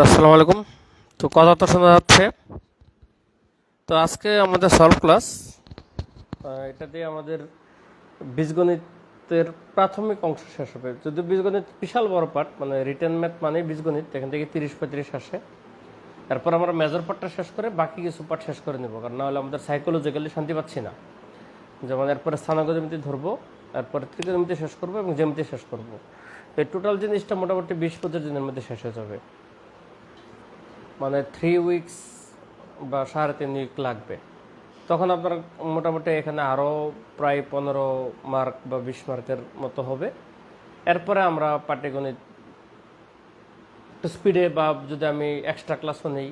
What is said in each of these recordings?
আসসালামু আলাইকুম। তো কথা তো শোনা যাচ্ছে। তো আজকে আমাদের সলভ ক্লাস, এটা দিয়ে আমাদের বীজগণিতের প্রাথমিক অংশ শেষ হবে। যদি বীজগণিত বিশাল বড় পার্ট, মানে রিটেন ম্যাথ মানে বীজগণিত, এখান থেকে 30-35 আসে। এরপর আমরা মেজর পার্টটা শেষ করে বাকি কিছু পার্ট শেষ করে নেব, কারণ নাহলে আমাদের সাইকোলজিক্যালি শান্তি পাচ্ছি না। যেমন এরপরে স্থানাঙ্ক জ্যামিতি ধরবো, এরপরে ত্রিকোণমিতি শেষ করবো এবং জ্যামিতি শেষ করবো। এই টোটাল জিনিসটা মোটামুটি 20-25 দিনের মধ্যে শেষ হয়ে যাবে, মানে 3 উইকস বা 3.5 উইক লাগবে। তখন আপনার মোটামুটি এখানে আরও প্রায় 15 মার্ক বা 20 মার্কের মতো হবে। এরপরে আমরা পাটিগণিত একটু স্পিডে, বা যদি আমি এক্সট্রা ক্লাসও নেই,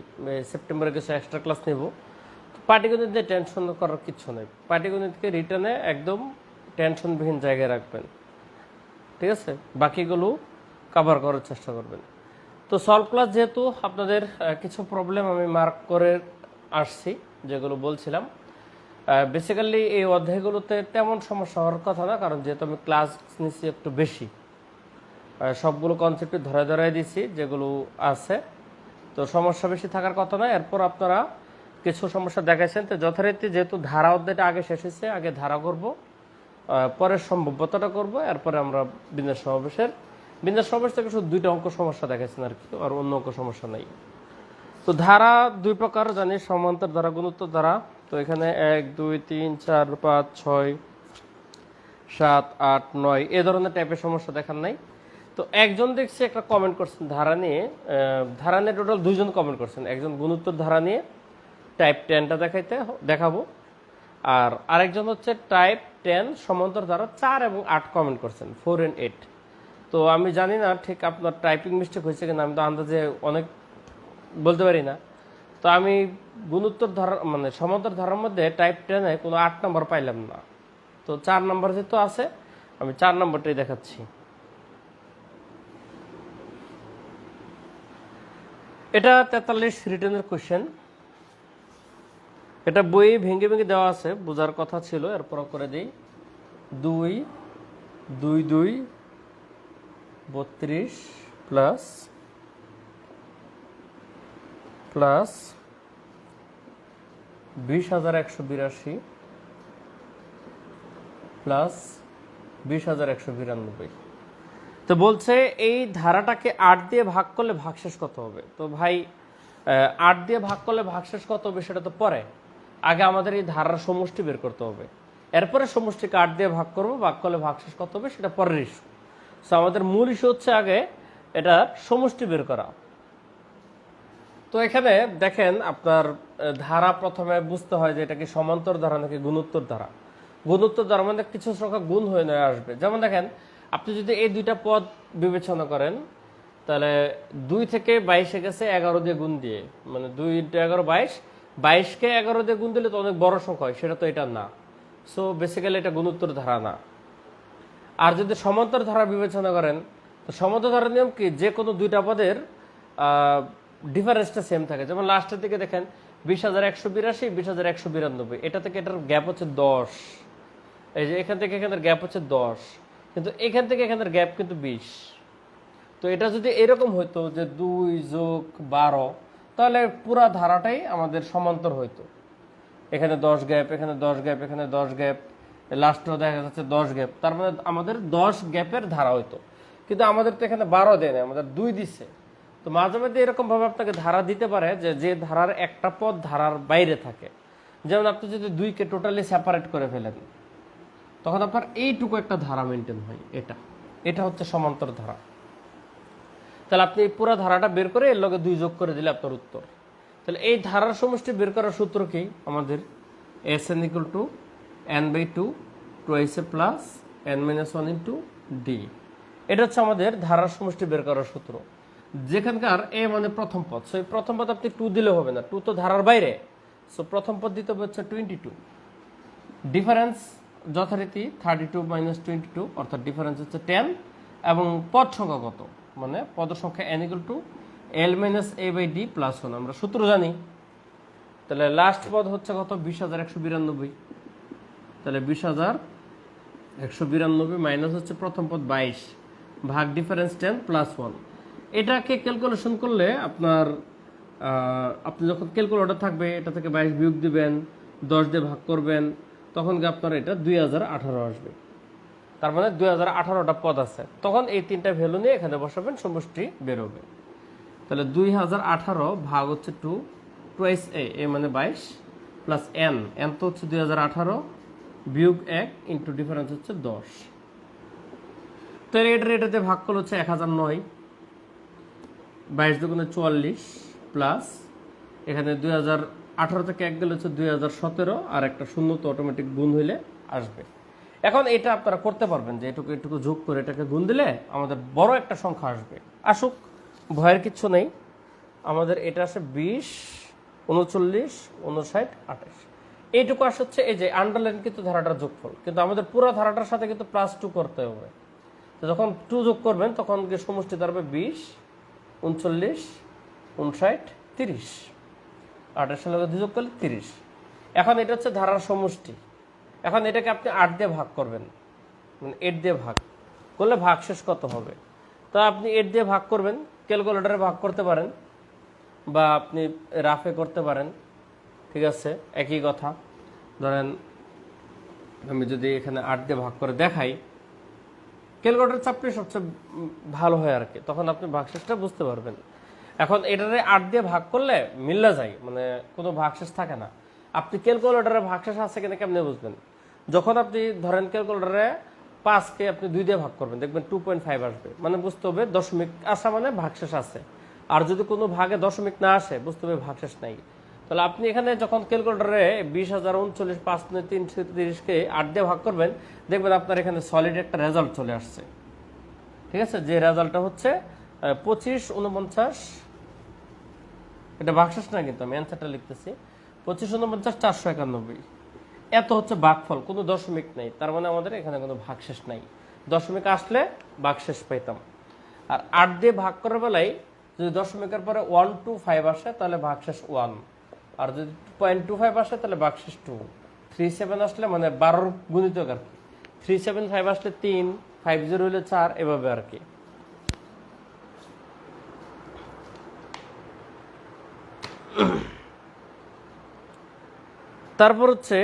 সেপ্টেম্বরে কিছু এক্সট্রা ক্লাস নেব। পাটিগণিত নিয়ে টেনশন করার কিছু নেই। পাটিগণিতকে রিটার্নে একদম টেনশনবিহীন জায়গায় রাখবেন, ঠিক আছে? বাকিগুলো কভার করার চেষ্টা করবেন। তো সলভ ক্লাস যেহেতু আপনাদের কিছু প্রবলেম আমি মার্ক করে আসছি, যেগুলো বলছিলাম, বেসিক্যালি এই অধ্যায়গুলোতে তেমন সমস্যা হওয়ার কথা না, কারণ যেহেতু আমি ক্লাস নিচ্ছি একটু বেশি, সবগুলো কনসেপ্টে ধরায় দিছি যেগুলো আছে, তো সমস্যা বেশি থাকার কথা না। এরপর আপনারা কিছু সমস্যা দেখাইছেন, তো যথারীতি যেহেতু ধারা অধ্যায়টা আগে শেষ হয়েছে, আগে ধারা করব, পরের সম্ভাব্যতাটা করব, এরপরে আমরা বিন্যাস সমাবেশ থেকে শুধু 2টা অঙ্ক সমস্যা দেখাচ্ছেন আর কি, আর অন্য অঙ্ক সমস্যা নাই। তো ধারা 2 প্রকার জানি, সমান্তর ধারা, গুণোত্তর ধারা। তো এখানে 1, 2, 3, 4, 5, 6, 7, 8, 9 এই ধরনের টাইপের সমস্যা দেখার নাই। তো একজন দেখছি একটা কমেন্ট করছেন ধারা নিয়ে, টোটাল 2জন কমেন্ট করছেন। একজন গুণোত্তর ধারা নিয়ে টাইপ 10টা দেখাবো, আর আরেকজন হচ্ছে টাইপ 10 সমান্তর ধারা 4 এবং 8 কমেন্ট করছেন, 4 and 8। তো আমি জানি না ঠিক আপনার টাইপিং মিস্টেক হয়েছে কিনা, আমি তো আন্দাজে অনেক বলতে পারি না। তো আমি গুণোত্তর ধারা মানে সমান্তর ধারার মধ্যে টাইপ 10-এ কোনো 8 নম্বর পাইলাম না। তো 4 নম্বর যেহেতু আছে, আমি 4 নম্বরটাই দেখাচ্ছি। এটা 43 রিটেনের কোশ্চেন। এটা বই ভেঙে ভেঙে দেওয়া আছে, বোঝার কথা ছিল, এরপর করে দিই। 2, 2, 2, 32 প্লাস 20,182 প্লাস 20,192। তো বলছে এই ধারাটাকে 8 দিয়ে ভাগ করলে ভাগশেষ কত হবে। তো ভাই 8 দিয়ে ভাগ করলে ভাগশেষ কত হবে সেটা তো পরে, আগে আমাদের এই ধারার সমষ্টি বের করতে হবে। এরপরে সমষ্টিকে 8 দিয়ে ভাগ করবো, ভাগ করলে ভাগশেষ কত হবে সেটা পরের ইস্যু। সো আমাদের মূল ইস্যু হচ্ছে আগে এটা সমষ্টি বের করা। তো এখানে দেখেন আপনার ধারা প্রথমে বুঝতে হয় যে এটা কি সমান্তর ধারা নাকি গুণোত্তর ধারা। গুণোত্তর ধারা মানে কিছু সংখ্যা গুণ হয়ে নয় আসবে। যেমন দেখেন, আপনি যদি এই 2টা পদ বিবেচনা করেন, তাহলে 2 থেকে 22-এ গেছে 11 দিয়ে গুণ দিয়ে, মানে 2 × 11 22, 22-কে 11 দিয়ে গুণ দিলে তো অনেক বড় সংখ্যা হয়, সেটা তো এটা না। সো বেসিক্যালি এটা গুণোত্তর ধারা না। আর যদি সমান্তর ধারা বিবেচনা করেন, তো সমান্তর ধারার নিয়ম কি, যে কোনো 2টা পদের ডিফারেন্সটা সেম থাকে। যেমন লাস্টের দিকে দেখেন 20,182, 20,192, এটা থেকে এটার গ্যাপ হচ্ছে 10। এই যে এখান থেকে এখানের গ্যাপ হচ্ছে 10, কিন্তু এখান থেকে এখানের গ্যাপ কিন্তু 20। তো এটা যদি এরকম হইতো যে 2 + 12, তাহলে পুরা ধারাটাই আমাদের সমান্তর হইতো। এখানে 10 গ্যাপ, এখানে 10 গ্যাপ, এখানে 10 গ্যাপ, লাস্টেও দেখা যাচ্ছে 10 গ্যাপ, তার মানে আমাদের 10 গ্যাপের ধারা হইতো। কিন্তু আমাদের তো এখানে 12 দেয় না, আমাদের 2 দিচ্ছে। তো মাঝে মাঝে এরকম ভাবে আপনাকে ধারা দিতে পারে যে ধারার একটা পদ ধারার বাইরে থাকে। যেমন আপনি যদি 2কে টোটালি সেপারেট করে ফেলেন, তখন আপনার এইটুকু একটা ধারা মেনটেন হয়। এটা হচ্ছে সমান্তর ধারা। তাহলে আপনি এই পুরো ধারাটা বের করে এর লগে 2 যোগ করে দিলে আপনার উত্তর। তাহলে এই ধারার সমষ্টি বের করার সূত্র কি আমাদের? Sn = n/2 2s plus n-1 × d। এটা হচ্ছে আমাদের ধারার সমষ্টি বের করার সূত্র, যেখানকার a মানে প্রথম পদ। সো এই প্রথম পদ আপনি 2 দিলে হবে না, 2 তো ধারার বাইরে। সো প্রথম পদ দিতে হবে হচ্ছে 22। ডিফারেন্স যথারীতি 32 - 22, অর্থাৎ ডিফারেন্স হচ্ছে 10। এবং পদ সংখ্যা কত, মানে পদ সংখ্যা n = l - a/d + 1, আমরা সূত্র জানি। তাহলে লাস্ট পদ হচ্ছে কত? 20,192। তাহলে 20,192 মাইনাস হচ্ছে প্রথম পদ 22 ভাগ ডিফারেন্স 10 + 1। এটাকে ক্যালকুলেশন করলে আপনার আপনি যখন ক্যালকুলেটর থাকবে এটা থেকে 22 বিয়োগ দিবেন, 10 দিয়ে ভাগ করবেন, তখন কি আপনার এটা 2018 আসবে। তার মানে 2018টা পদ আছে, তখন এই তিনটা ভ্যালু নিয়ে এখানে বসাবেন, সমষ্টি বেরোবে। তাহলে 2018 ভাগ হচ্ছে 2 টুয়াইস এ মানে 22 প্লাস এন তো হচ্ছে 2018 বিয়োগ 1 ইন্টু ডিফারেন্স হচ্ছে 10। তাহলে এটাতে ভাগ করলে হচ্ছে 1009, 22 দুগুণে 44 প্লাস এখানে 2018 থেকে 1 গেলে হচ্ছে 2017, আর একটা শূন্য তো অটোমেটিক গুণ হইলে আসবে। এখন এটা আপনারা করতে পারবেন যে এটুকু যোগ করে এটাকে গুণ দিলে আমাদের বড় একটা সংখ্যা আসবে। আসুক, ভয়ের কিচ্ছু নেই। আমাদের এটা আসে 20, 39, 59, 28। এইটুকু আসে হচ্ছে এই যে আন্ডারলাইন কিন্তু ধারাটার যোগফল, কিন্তু আমাদের পুরো ধারাটার সাথে কিন্তু +2 করতে হবে। তো যখন 2 যোগ করবেন তখন সমষ্টি দাঁড়াবে 20, 39, 59, 30। 28 সালে 2 যোগ করলে 30। এখন এটা হচ্ছে ধারার সমষ্টি। এখন এটাকে আপনি 8 দিয়ে ভাগ করবেন, মানে 8 দিয়ে ভাগ করলে ভাগশেষ কত হবে। তো আপনি 8 দিয়ে ভাগ করবেন, ক্যালকুলেটরে ভাগ করতে পারেন বা আপনি রাফে করতে পারেন, ঠিক আছে, একই কথা। ধরেন আমি যদি এখানে 8 দিয়ে ভাগ করে দেখাই, ক্যালকুলেটর চাপলে সবচেয়ে ভালো হয় আর কি, তখন আপনি ভাগশেষটা বুঝতে পারবেন। এখন এটারে 8 দিয়ে ভাগ করলে মিল্লা যায়, মানে কোনো ভাগশেষ থাকে না। আপনি ক্যালকুলেটরে ভাগশেষ আছে কিনা কেমনে বুঝবেন? যখন আপনি ধরেন ক্যালকুলেটরে 5কে আপনি 2 দিয়ে ভাগ করবেন, দেখবেন 2.5 আসবে, মানে বুঝতে হবে দশমিক আসা মানে ভাগশেষ আছে। আর যদি কোনো ভাগে দশমিক না আসে, বুঝতে হবে ভাগশেষ নাই। তাহলে আপনি এখানে যখন ক্যালকুলেটরে 20,039, 5,330কে 8 দিয়ে ভাগ করবেন, দেখবেন আপনার এখানে সলিড একটা রেজাল্ট চলে আসছে। ঠিক আছে, যে রেজাল্টটা হচ্ছে 2549, এটা ভাগশেষ না কিন্তু আমি অ্যান্সারটা লিখতেছি, 2549, 491। এত হচ্ছে ভাগফল, কোনো দশমিক নেই, তার মানে আমাদের এখানে কোনো ভাগশেষ নাই। দশমিক আসলে ভাগশেষ পাইতাম। আর 8 দিয়ে ভাগ করার বেলায় যদি দশমিকের পরে 125 আসে তাহলে ভাগশেষ 1, আর যদি 0.25 আসে তাহলে ভাগশেষ 2। 37 আসলে মানে 12 গুণিতক আর কি, 375 আসলে 3, 50 হলে 4, এভাবে আর কি। তারপর হচ্ছে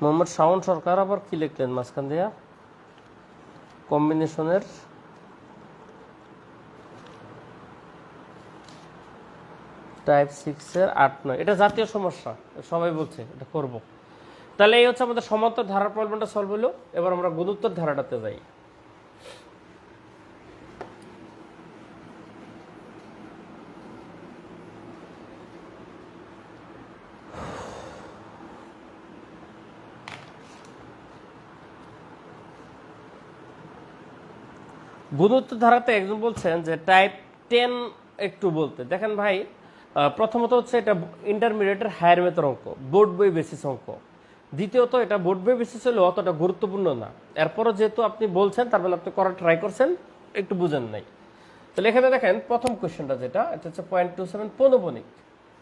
মোহাম্মদ শাওন সরকার আবার কি লিখলেন মাঝখান দিয়া, কম্বিনেশনের টাইপ 6 এর 8, 9, এটা জাতীয় সমস্যা, সবাই বলছে এটা করব। তাহলে এই হচ্ছে আমাদের সমান্তর ধারার প্রবলেমটা সলভ হলো। এবার আমরা গুণোত্তর ধারাটাতে যাই। গুণোত্তর ধারাতে একজন বলছেন যে টাইপ 10 একটু বলতে দেখেন ভাই। প্রথমত হচ্ছে এটা ইন্টারমিডিয়েটের হায়ার মেথড অঙ্ক, বোর্ড বই বেসিস অঙ্ক। দ্বিতীয়ত এটা বোর্ড বই বেসিস হলে অতটা গুরুত্বপূর্ণ না। এরপরও যেহেতু আপনি বলছেন, তার মানে আপনি করার ট্রাই করছেন, একটু বুঝেন নাই। তাহলে এখানে দেখেন প্রথম কোয়েশ্চেনটা যেটা, এটা হচ্ছে 0.27 পৌনঃপুনিক।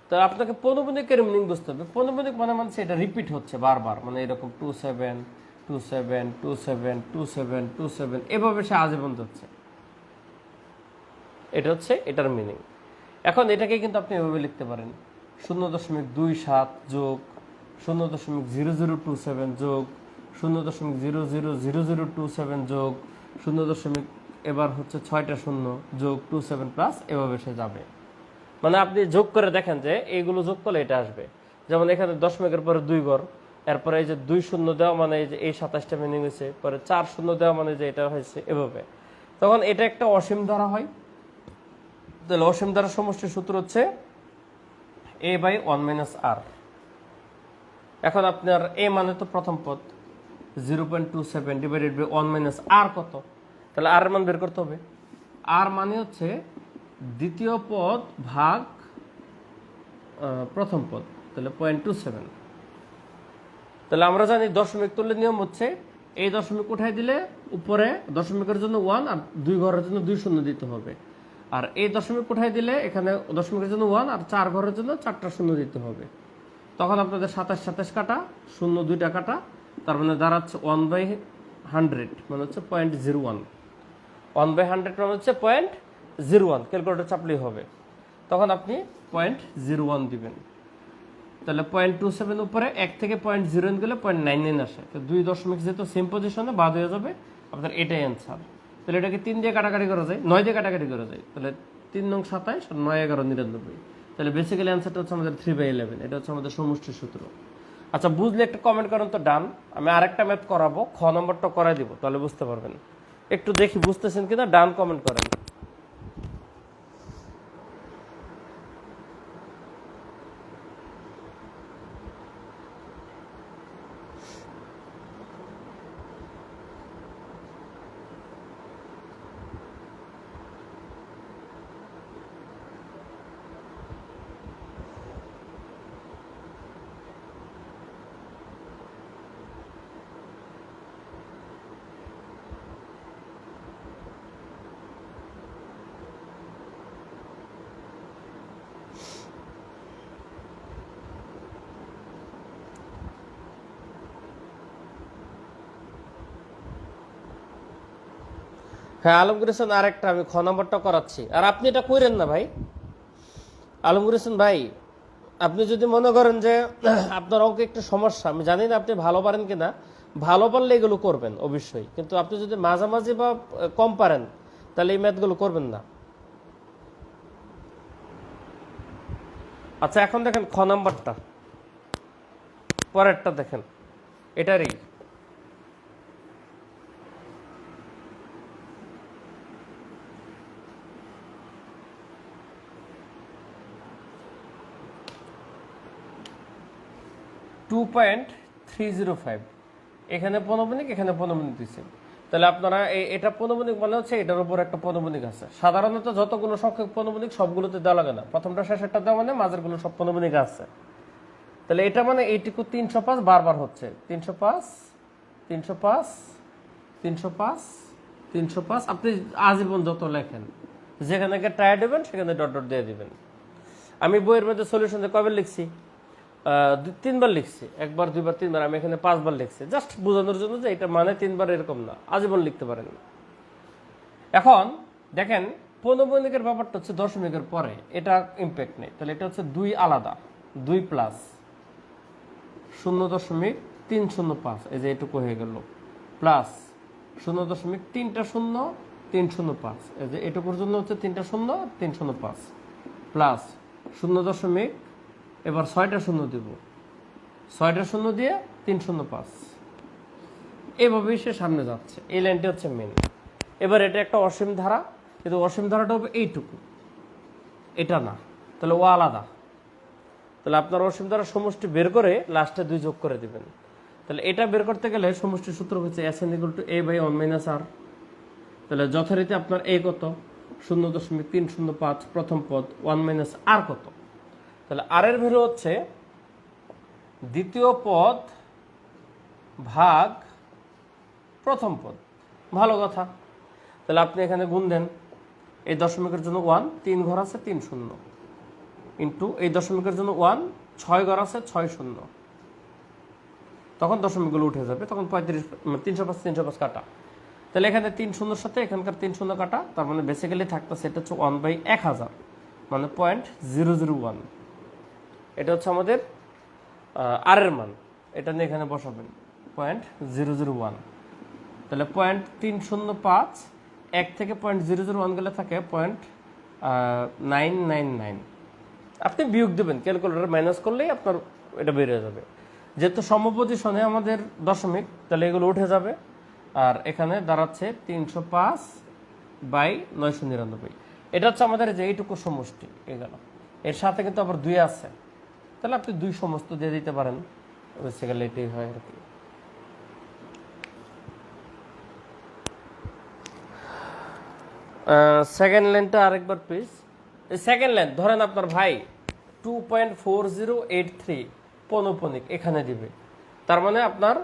তো আপনাকে পৌনঃপুনিকের মিনিং বুঝতে হবে। পৌনঃপুনিক মানে এটা রিপিট হচ্ছে বারবার, মানে এরকম 27, 27, 27, 27, 27, এভাবে সে আজীবন হচ্ছে। এটা হচ্ছে এটার মিনিং। এখন এটাকে কিন্তু আপনি এভাবে লিখতে পারেন 0.27 যোগ 0.0027 যোগ 0.000027 যোগ 0. এবার হচ্ছে 6টা শূন্য যোগ 27 প্লাস, এভাবে সে যাবে। মানে আপনি যোগ করে দেখেন যে এইগুলো যোগ করলে এটা আসবে। যেমন এখানে দশমিকের পরে 2 ঘর, এরপরে এই যে 2 শূন্য দেওয়া মানে এই যে এই 27টা মিনিং হয়েছে, পরে 4 শূন্য দেওয়া মানে যে এটা হয়েছে, এভাবে। তখন এটা একটা অসীম ধারা হয়। তাহলে অসীম ধারার সমষ্টির সূত্র হচ্ছে a/1 - r। এখন আপনার a মানে তো প্রথম পদ 0.27 ডিভাইডেড বাই 1 - r কত, তাহলে r এর মান বের করতে হবে। r মানে হচ্ছে দ্বিতীয় পদ ভাগ প্রথম পদ, তাহলে 0.27। তাহলে আমরা জানি দশমিক তুল্যের নিয়ম হচ্ছে এই দশমিক উঠাই দিলে উপরে দশমিকের জন্য 1 আর 2 ঘরের জন্য 2 শূন্য দিতে হবে, আর এই দশমিক উঠাই দিলে এখানে দশমিকের জন্য 1 আর 4 ঘরের জন্য 4টা শূন্য দিতে হবে। তখন আপনাদের 27 কাটা, শূন্য 2টা কাটা, তার মানে দাঁড়াচ্ছে 100 মানে হচ্ছে 0.01, 1/100 মানে হচ্ছে 0.01, ক্যালকুলেটর চাপলেই হবে। তখন আপনি 0.01 দিবেন। তাহলে 0.27 উপরে 1 থেকে 0.01 গেলে 0.99 আসে। তো 2 দশমিক যেহেতু সেম পজিশনে বাদ হয়ে যাবে, আপনার এটাই অ্যান্সার। তাহলে এটাকে 3 দিয়ে কাটাকাটি করা যায়, 9 দিয়ে কাটাকাটি করা যায়। তাহলে 3 নং 27 আর 9 11 99। তাহলে বেসিক্যালি অ্যান্সারটা হচ্ছে আমাদের 3/11। এটা হচ্ছে আমাদের সমষ্টির সূত্র। আচ্ছা, বুঝলে একটা কমেন্ট করেন তো ডান। আমি আরেকটা ম্যাথ করাবো, খ নম্বরটা করাই দিব, তাহলে বুঝতে পারবেন। একটু দেখি বুঝতেছেন কিনা, ডান কমেন্ট করেন। হ্যাঁ আলমগীর হোসেন, আরেকটা আমি খ নম্বরটা করাচ্ছি, আর আপনি এটা কইরেন না ভাই। আলমগীর হোসেন ভাই, আপনি যদি মনে করেন যে আপনার অঙ্কে একটু সমস্যা, আমি জানি না আপনি ভালো পারেন কিনা, ভালো পারলে এগুলো করবেন অবশ্যই, কিন্তু আপনি যদি মাঝামাঝি বা কম পারেন তাহলে এই ম্যাথগুলো করবেন না। আচ্ছা এখন দেখেন খ নাম্বারটা, পরেরটা দেখেন, এটারই 2.305, এখানে পনমনিক, এখানে পনমনিক দিচ্ছে। তাহলে আপনারা এটা পনমনিক মনে হচ্ছে, এটার উপর একটা পনমনিক আছে। সাধারণত যতগুলো সংখ্যক পনমনিক সবগুলোতে দেওয়া লাগে না, প্রথমটা শেষেরটা দেওয়া মানে মাঝের গুলো সব পনমনিক আছে। তাহলে এটা মানে এইটুকু 305 বারবার হচ্ছে, 305 305 305 305। আপনি আজীবন যত লেখেন, যেখানে ট্রাই দেবেন সেখানে ডট ডট দিয়ে দিবেন। আমি বইয়ের মধ্যে সলিউশন কয়বার লিখছি, 3বার লিখছি, 1বার 2বার 3বার, আমি এখানে 5বার লিখছি, জাস্ট বোঝানোর জন্য যে এটা মানে 3বার এরকম না, আজীবন লিখতে পারেন। এখন দেখেন পৌনঃপুন্যিকের ব্যাপারটা হচ্ছে দশমিকের পরে, এটা ইম্প্যাক্ট নেই। তাহলে এটা হচ্ছে 2 আলাদা, 2 প্লাস 0.305, এই যে এটুকু হয়ে গেল, প্লাস 0.305, এই যে এটুকুর জন্য হচ্ছে 305, প্লাস 0. এবার 6টা শূন্য দিব, 6টা শূন্য দিয়ে 305, এভাবেই সে সামনে যাচ্ছে। এই লাইনটি হচ্ছে মেন। এবার এটা একটা অসীম ধারা, কিন্তু অসীম ধারাটা হবে এইটুকু, এটা না, তাহলে ও আলাদা। তাহলে আপনার অসীম ধারা সমষ্টি বের করে লাস্টে 2 যোগ করে দিবেন। তাহলে এটা বের করতে গেলে সমষ্টির সূত্র হচ্ছে SN=A/1 - R। তাহলে যথারীতি আপনার A কত, 0.305 প্রথম পদ, 1 - R কত। তাহলে আর এর ভ্যালু হচ্ছে দ্বিতীয় পদ ভাগ প্রথম পদ। ভালো কথা। তাহলে আপনি এখানে গুণ দেন, এই দশমিকের জন্য 1, 3 ঘর আছে 3 শূন্য, ইন্টু এই দশমিকের জন্য 1, 6 ঘর আছে 6 শূন্য, তখন দশমিকগুলো উঠে যাবে, তখন 305 305 কাটা। তাহলে এখানে 3 শূন্যর সাথে এখানকার 3 শূন্য কাটা, তার মানে বেসিক্যালি থাকতেছে এটা হচ্ছে 1/1000, মানে 0.001। এটা হচ্ছে আমাদের আর এর মান, এটা নিয়ে এখানে বসাবেন 0.001। তাহলে 0.305, 1 থেকে 0.001 গেলে থাকে 0.999। আপনি বিয়োগ দেবেন, ক্যালকুলেটর মাইনাস করলেই আপনার এটা বেরিয়ে যাবে। যেহেতু সমপজিশনে আমাদের দশমিক, তাহলে এগুলো উঠে যাবে, আর এখানে দাঁড়াচ্ছে 305/999। এটা হচ্ছে আমাদের যে এইটুকু সমষ্টি, এগুলো এর সাথে কিন্তু আবার 2 আছে, তাহলে আপনি 2 সমস্ত দিয়ে দিতে পারেন, বেসিক্যালি এটাই হয় আর কি। সেকেন্ড লাইনটা আরেকবার প্লিজ। এই সেকেন্ড লাইন ধরেন আপনার ভাই 2.4083 পৌনঃপুন্যিক এখানে দিবে, তার মানে আপনার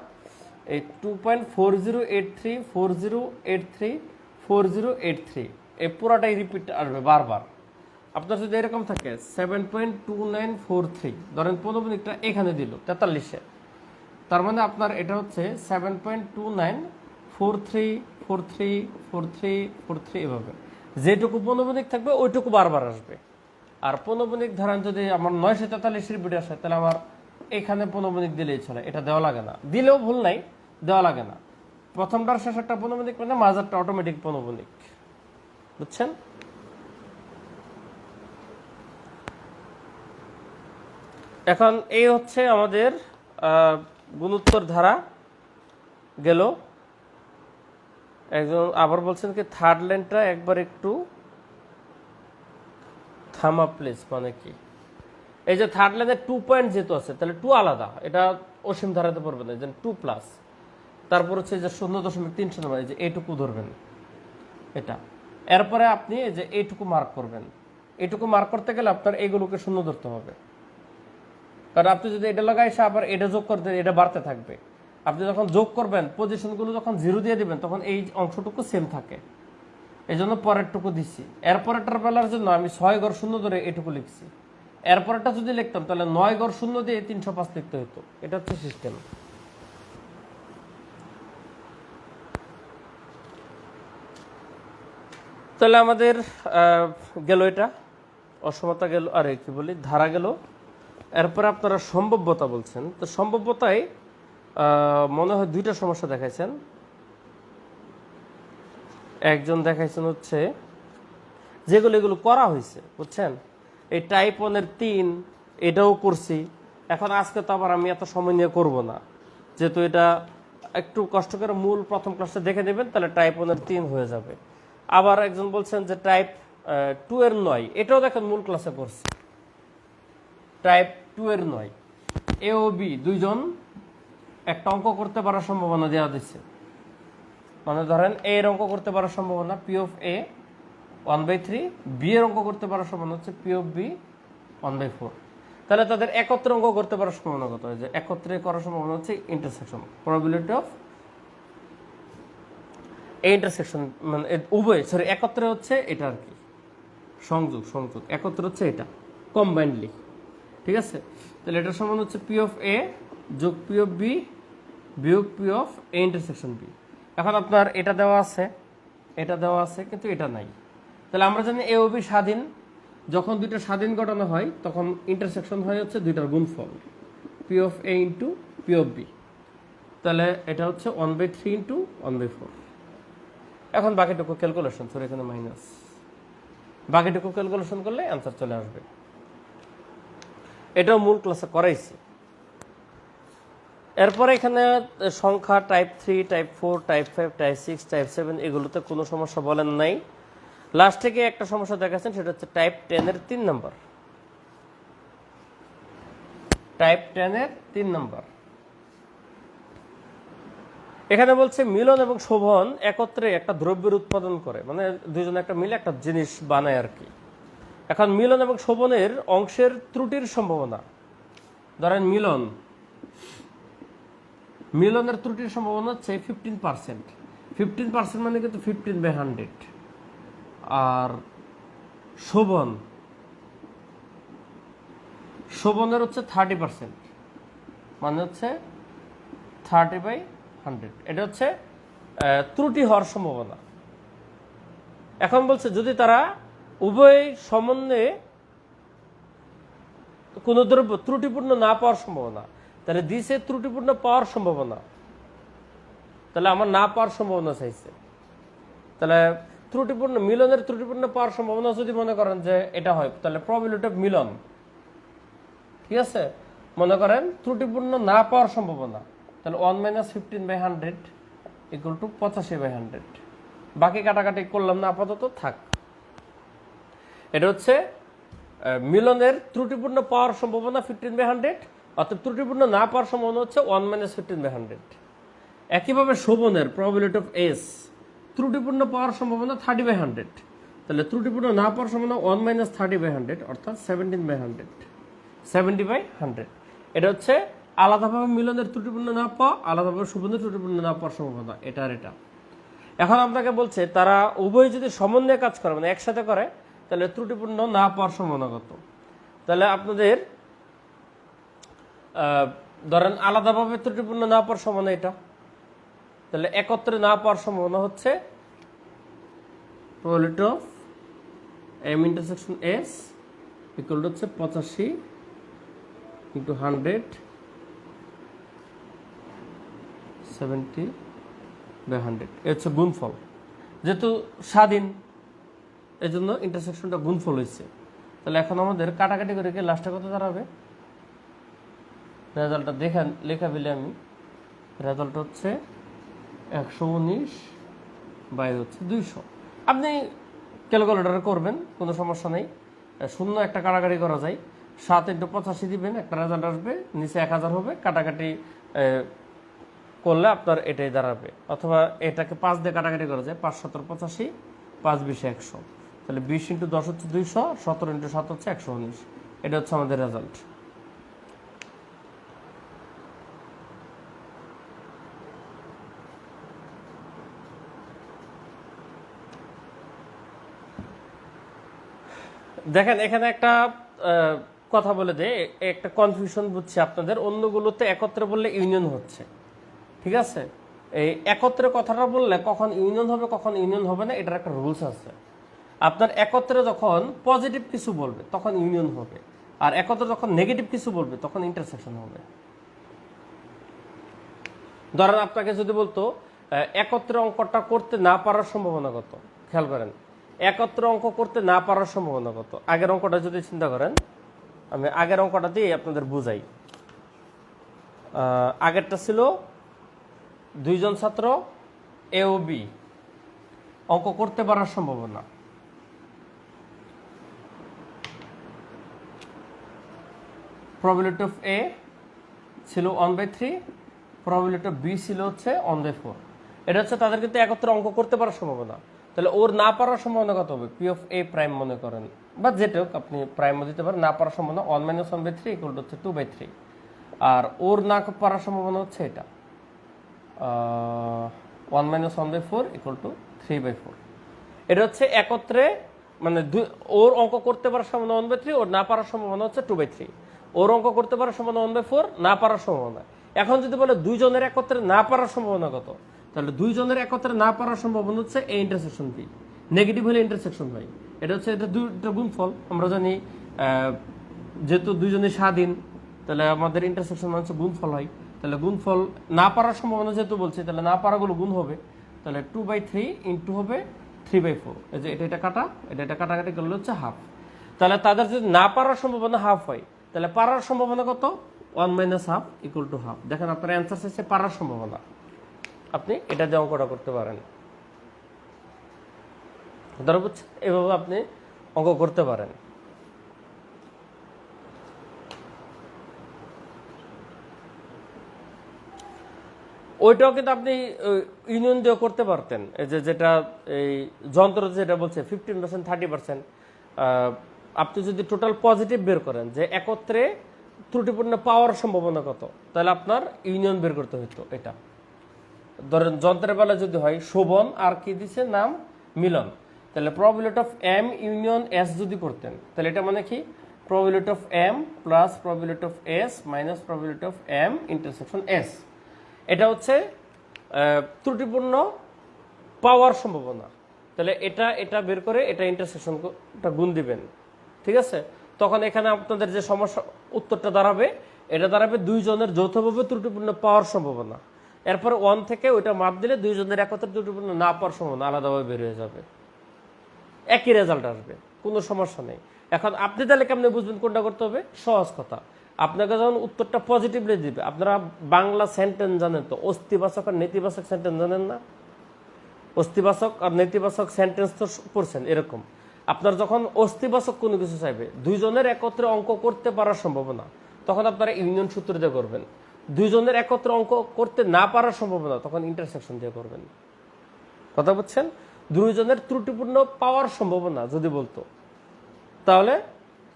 এই 2.4083 এই পুরাটাই রিপিট আসবে বারবার। আপনার যদি এরকম থাকে 7.2943, ধরেন পৌনঃপুন্যিকটা এখানে দিল 43-এ, তার মানে আপনার এটা হচ্ছে 4 3 এভাবে যেটুকু পৌনঃপুনিক থাকবে ওইটুকু বারবার আসবে। আর পৌনঃপুনিক ধরেন যদি আমার 943 রিপিট আসে, তাহলে আমার এখানে পৌনঃপুনিক দিলেই চলে, এটা দেওয়া লাগে না, দিলেও ভুল নাই, দেওয়া লাগে না। প্রথমটার শেষেরটা পৌনঃপুনিক মানে মাঝারটা অটোমেটিক পৌনঃপুনিক, বুঝছেন? এখন এই হচ্ছে আমাদের গুণোত্তর ধারা গেল। একজন আবার বলছেন কি থার্ড লাইনটা একবার একটু থামা প্লিজ, মানে কি এই যে থার্ড লাইনে 2 পয়েন্ট যেহেতু আছে তাহলে 2 আলাদা, এটা অসীম ধারাতে পড়বে না, যে 2 প্লাস, তারপর হচ্ছে যে 0.3 নম্বর এই যে এইটুকু ধরবেন এটা, এরপরে আপনি এই যে এইটুকু মার্ক করবেন। এইটুকু মার্ক করতে গেলে আপনার এইগুলোকে শূন্য ধরতে হবে, কারণ আপনি যদি এটা লাগাই এসে আবার এটা যোগ করতে, এটা বাড়তে থাকবে। আপনি যখন যোগ করবেন পজিশনগুলো যখন 0 দিয়ে দিবেন তখন এই অংশটুকু সেম থাকে, এই জন্য পরেরটুকু দিচ্ছি। এরপরেরটার বেলার জন্য আমি 6 ঘর শূন্য ধরে এটুকু লিখছি। এরপরেরটা যদি লিখতাম তাহলে 9 ঘর শূন্য দিয়ে 305 লিখতে হতো। এটা হচ্ছে সিস্টেম। তাহলে আমাদের গেল এটা অসমতা গেল, আরে কি বলি ধারা গেল। এরপরে আপনারা সম্ভাব্যতা বলছেন, তো সম্ভাব্যতায় মনে হয় 2টা সমস্যা দেখাইছেন। একজন দেখাইছেন হচ্ছে যেগুলো এগুলো করা হয়েছে, বুঝছেন, এই টাইপ 1-এর 3 এটাও করছি। এখন আজকে তো আবার আমি এত সময় নিয়ে করব না, যেহেতু এটা একটু কষ্ট করে মূল প্রথম ক্লাসটা দেখে নেবেন, তাহলে টাইপ 1-এর 3 হয়ে যাবে। আবার একজন বলছেন যে টাইপ 2-এর 9, এটাও দেখেন মূল ক্লাসে করছি। টাইপ 2-এর 9 এ ও বি দুইজন একটা অঙ্ক করতে পারার সম্ভাবনা দেওয়া দিচ্ছে, মানে ধরেন এ এর অঙ্ক করতে পারার সম্ভাবনা পি অফ এ 1/3, বি এর অঙ্ক করতে পারার সম্ভাবনা হচ্ছে পি অফ বি 1/4। তাহলে তাদের একত্রে অঙ্ক করতে পারার সম্ভাবনা কত? যে একত্রে করার সম্ভাবনা হচ্ছে intersection, probability of A intersection, মানে উভয় সরি একত্রে হচ্ছে এটা আর কি, সংযোগ একত্রে হচ্ছে এটা কম্বাইন্ডলি, ঠিক আছে? তাহলে এটার সমান হচ্ছে পি অফ এ যোগ পি অফ বি বিয়োগ P of A intersection B. এখন আপনার এটা দেওয়া আছে, এটা দেওয়া আছে, কিন্তু এটা নাই। তাহলে আমরা জানি এ ও বি স্বাধীন, যখন দুইটা স্বাধীন ঘটনা হয় তখন ইন্টারসেকশন হয় হচ্ছে দুইটার গুণফল, P of A into P of B. তাহলে এটা হচ্ছে 1/3 ইন্টু 1/4। এখন বাকিটুকু ক্যালকুলেশন, সরি এখানে মাইনাস, বাকিটুকু ক্যালকুলেশন করলে অ্যান্সার চলে আসবে। এটাও মূল ক্লাসে করাইছি। এরপরে এখানে সংখ্যা type 3, type 4, type 5, type 6, type 7 এগুলোতে কোনো সমস্যা বলেন নাই। লাস্ট থেকে একটা সমস্যা দেখাচ্ছেন, সেটা হচ্ছে টাইপ 10-এর 3 নম্বর। টাইপ 10-এর 3 নম্বর এখানে বলছে মিলন এবং শোভন একত্রে একটা দ্রব্যের উৎপাদন করে, মানে দুইজন একটা মিলে একটা জিনিস বানায় আর কি। এখন মিলন এবং শোভনের অংশের ত্রুটির সম্ভাবনা, ধরেন মিলনের ত্রুটির সম্ভাবনা হচ্ছে 15%। 15% মানে কিন্তু 15/100। আর শোভনের হচ্ছে 30%, মানে হচ্ছে 30/100। এটা হচ্ছে ত্রুটি হওয়ার সম্ভাবনা। এখন বলছে যদি তারা উভয় সমন্বয়ে কোনো দ্রব্য ত্রুটিপূর্ণ না পাওয়ার সম্ভাবনা, তাহলে দিছে ত্রুটিপূর্ণ পাওয়ার সম্ভাবনা, তাহলে আমার না পাওয়ার সম্ভাবনা চাইছে। তাহলে মিলনের ত্রুটিপূর্ণ পাওয়ার সম্ভাবনা যদি মনে করেন যে এটা হয়, তাহলে প্রবাবিলিটি অফ মিলন, ঠিক আছে, মনে করেন ত্রুটিপূর্ণ না পাওয়ার সম্ভাবনা, তাহলে 1 - 15/100 ইকুয়াল টু 85/100। বাকি কাটাকাটি করলাম না, আপাতত থাক। এটা হচ্ছে মিলনের ত্রুটিপূর্ণ পাওয়ার সম্ভাবনা 15/100, অর্থাৎ ত্রুটিপূর্ণ না পাওয়ার সম্ভাবনা হচ্ছে 1 - 15/100। একইভাবে শোভনের প্রবাবিলিটি অফ এস, ত্রুটিপূর্ণ পাওয়ার সম্ভাবনা 30/100, তাহলে ত্রুটিপূর্ণ না পাওয়ার সম্ভাবনা 1 - 30/100 অর্থাৎ 17/100, 70/100। এটা হচ্ছে আলাদাভাবে মিলনের ত্রুটিপূর্ণ না পাওয়া, আলাদাভাবে শোভনের ত্রুটিপূর্ণ না পাওয়ার সম্ভাবনা, এটা আর এটা। এখন আপনাকে বলছে তারা উভয় যদি সমন্বয়ে কাজ করে, মানে একসাথে করে, তাহলে ত্রুটিপূর্ণ না পাওয়ার সম্ভাবনা কত? তাহলে আপনাদের ধরেন আলাদাভাবে ত্রুটিপূর্ণ না পাওয়ার সম্ভাবনা এটা, তাহলে একত্রে না পাওয়ার সম্ভাবনা হচ্ছে probability of M intersection S equal to হচ্ছে 85 ইন্টু 100 70/100 এ হচ্ছে গুণফল। যেহেতু স্বাধীন এই জন্য ইন্টারসেকশনটা গুণফল হয়েছে। তাহলে এখন আমাদের কাটাকাটি করে কি লাস্টে কত দাঁড়াবে? রেজাল্টটা লেখা পেলে আমি রেজাল্ট হচ্ছে 119 বাই হচ্ছে 200। আপনি ক্যালকুলেটরে করবেন, কোনো সমস্যা নেই। শূন্য একটা কাটাকাটি করা যায়, 7 × 85 দিবেন, একটা রেজাল্ট আসবে, নিচে 1000 হবে। কাটাকাটি করলে আপনার এটাই দাঁড়াবে। অথবা এটাকে 5 দিয়ে কাটাকাটি করা যায়, 5 × 7 = 85, 5 × 20 = 100। তাহলে 20 × 10 হচ্ছে 200, 17 × 7 হচ্ছে 119। এটা হচ্ছে আমাদের রেজাল্ট। দেখেন এখানে একটা কথা বলে দেয়, একটা কনফিউশন বুঝছি আপনাদের। অন্যগুলোতে একত্রে বললে ইউনিয়ন হচ্ছে, ঠিক আছে? এই একত্রে কথাটা বললে কখন ইউনিয়ন হবে কখন ইউনিয়ন হবে না, এটার একটা রুলস আছে। আপনার একত্রে যখন পজিটিভ কিছু বলবে তখন ইউনিয়ন হবে, আর একত্রে যখন নেগেটিভ কিছু বলবে তখন ইন্টারসেকশন হবে। ধরেন আপনাকে যদি বলতো একত্রে অঙ্কটা করতে না পারার সম্ভাবনা কত, খেয়াল করেন, একত্রে অঙ্ক করতে না পারার সম্ভাবনা কত। আগের অঙ্কটা যদি চিন্তা করেন, আমি আগের অঙ্কটা দিয়ে আপনাদের বুঝাই। আগেরটা ছিল 2 জন ছাত্র এ ও বি, অঙ্ক করতে পারার সম্ভাবনা। প্রবাবিলিটি অফ এ ছিল 1/3, প্রবাবিলিটি অফ বি ছিল হচ্ছে 1/4। এটা হচ্ছে তাদের কিন্তু একত্রে অঙ্ক করতে পারার সম্ভাবনা। তাহলে ওর না পারার সম্ভাবনা কত হবে? পি অফ এ প্রাইম মনে করেন, বা যেটা হোক আপনি প্রাইমও দিতে পারেন। না পারার সম্ভাবনা 1 - 1/3 ইকুয়াল টু হচ্ছে 2/3। আর ওর না পারার সম্ভাবনা হচ্ছে এটা 1 - 1/4 ইকুয়াল টু 3/4। এটা হচ্ছে একত্রে, মানে ওর অঙ্ক করতে পারার সম্ভাবনা 1/3, ওর না পারার সম্ভাবনা হচ্ছে 2/3। ওর অঙ্ক করতে পারার সম্ভাবনা 1/4, না পারার সম্ভাবনা। এখন যদি বলে দুইজনের একত্রে না পারার সম্ভাবনা কত, তাহলে দুইজনের একত্রে না পারার সম্ভাবনা হচ্ছে এ ইন্টারসেকশন বি। নেগেটিভ হলে ইন্টারসেকশন হয়। এটা হচ্ছে এটা দুইটা গুণফল। আমরা জানি যেহেতু দুইজনের স্বাধীন, তাহলে আমাদের ইন্টারসেকশন মানে হচ্ছে গুণফল হয়। তাহলে গুণফল না পারার সম্ভাবনা যেহেতু বলছি, তাহলে না পারাগুলো গুণ হবে। তাহলে 2/3 ইন্টু হবে 3/4। এই যে এটা কাটা, এটা কাটাকাটি করলে হচ্ছে হাফ। তাহলে তাদের যদি না পারার সম্ভাবনা হাফ হয়, তাহলে পারার সম্ভাবনা কত? 1 - ½ ইকুয়াল টু হাফ। দেখেন আপনার অ্যান্সার হচ্ছে পারার সম্ভাবনা। আপনি এটা দিয়ে অঙ্কটা করতে পারেন। ধরো বুঝছেন, এভাবে আপনি অঙ্ক করতে পারেন। ওইটাও কিন্তু আপনি ইউনিয়ন দিয়েও করতে পারতেন। এই যে যেটা এই যন্ত্র যেটা বলছে 15%, 30%, আপনি যদি টোটাল পজিটিভ বের করেন যে একত্রে ত্রুটিপূর্ণ পাওয়ার সম্ভাবনা কত, তাহলে আপনার ইউনিয়ন বের করতে হতো। এটা ধরেন যন্ত্রের বেলা যদি হয় শোভন আর কি দিছে নাম মিলন, তাহলে probability of M union S যদি করতেন, তাহলে এটা মানে কি probability of M plus probability of S minus probability of M intersection S. এটা হচ্ছে ত্রুটিপূর্ণ পাওয়ার সম্ভাবনা। তাহলে এটা বের করে এটা ইন্টারসেকশনটা গুণ দিবেন, ঠিক আছে? তখন এখানে আপনাদের যে সমস্যা উত্তরটা দাঁড়াবে, এটা দাঁড়াবে দুইজনের যৌথভাবে ত্রুটিপূর্ণ পাওয়ার সম্ভাবনা। এরপরে 1 থেকে ওইটা মাপ দিলে দুইজনের একত্রে ত্রুটিপূর্ণ না পাওয়ার সম্ভাবনা আলাদাভাবে বের হয়ে যাবে, একই রেজাল্ট আসবে, কোনো সমস্যা নেই। এখন আপনি তাহলে কেমনে বুঝবেন কোনটা করতে হবে? সহজ কথা, আপনাকে যখন উত্তরটা পজিটিভলি দিবে, আপনারা বাংলা সেন্টেন্স জানেন তো, অস্তিবাচক আর নেতিবাচক সেন্টেন্স জানেন না? অস্তিবাচক আর নেতিবাচক সেন্টেন্স তো পড়ছেন। এরকম আপনার যখন অস্তিবাচক কোনো কিছু চাইবে, দুইজনের একত্রে অঙ্ক করতে পারার সম্ভাবনা, তখন আপনারা ইউনিয়ন সূত্র দিয়ে করবেন। দুইজনের একত্রে অঙ্ক করতে না পারার সম্ভাবনা, তখন ইন্টারসেকশন দিয়ে করবেন। কথা বুঝছেন? দুইজনের ত্রুটিপূর্ণ পাওয়ার সম্ভাবনা যদি বলতো, তাহলে